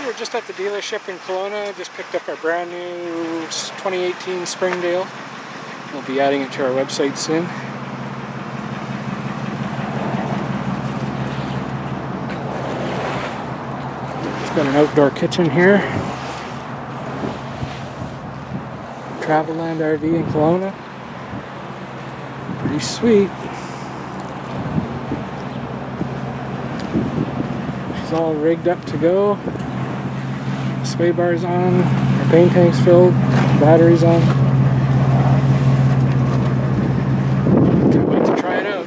So we're just at the dealership in Kelowna. Just picked up our brand new 2018 Springdale. We'll be adding it to our website soon. It's got an outdoor kitchen here. Travelland RV in Kelowna. Pretty sweet. She's all rigged up to go. Sway bar's on, our paint tank's filled, battery's on. Can't wait to try it out.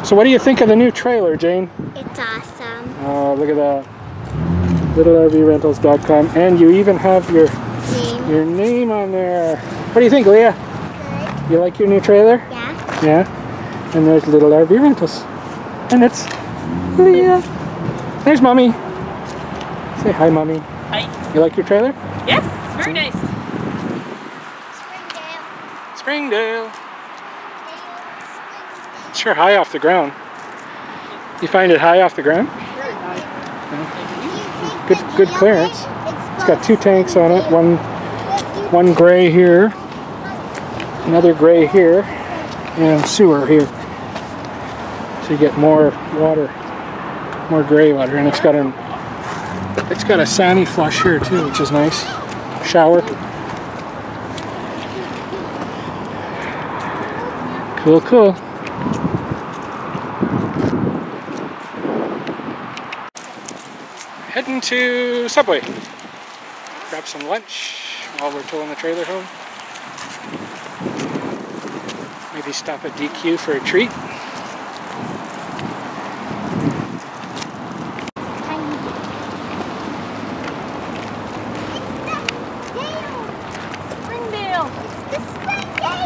So what do you think of the new trailer, Jane? It's awesome. Oh, look at that. LittleRVrentals.com, and you even have your name on there. What do you think, Leah? Good. You like your new trailer? Yeah. Yeah. And there's Little RV Rentals. And it's Leah. There's Mommy. Say hi, Mommy. Hi. You like your trailer? Yes, it's very nice. Springdale. Springdale. It's sure high off the ground. You find it high off the ground? Very high. Good clearance. It's got 2 tanks on it. One gray here, another gray here, and sewer here. So you get more water, more gray water, and it's got a Sani flush here too, which is nice. Shower. Cool, cool. Heading to Subway. Grab some lunch while we're towing the trailer home. Maybe stop at DQ for a treat.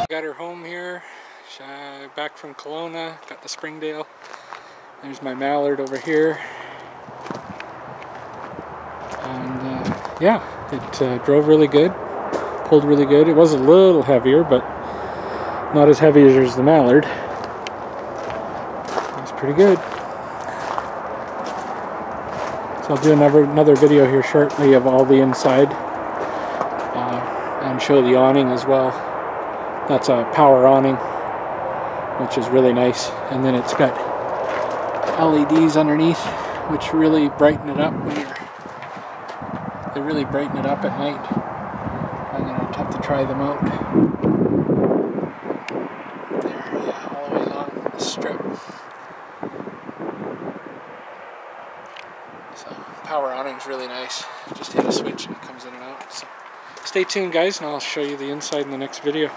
Got her home here, back from Kelowna, got the Springdale. There's my mallard over here. And yeah, it drove really good, pulled really good. It was a little heavier, but not as heavy as the mallard. It was pretty good. So I'll do another video here shortly of all the inside and show the awning as well. That's a power awning, which is really nice. And then it's got LEDs underneath, which really brighten it up they really brighten it up at night. I'm gonna have to try them out. There, yeah, all the way along the strip. So power awning's really nice. Just hit a switch and it comes in and out. So stay tuned, guys, and I'll show you the inside in the next video.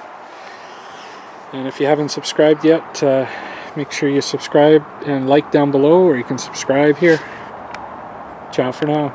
And if you haven't subscribed yet, make sure you subscribe and like down below, or you can subscribe here. Ciao for now.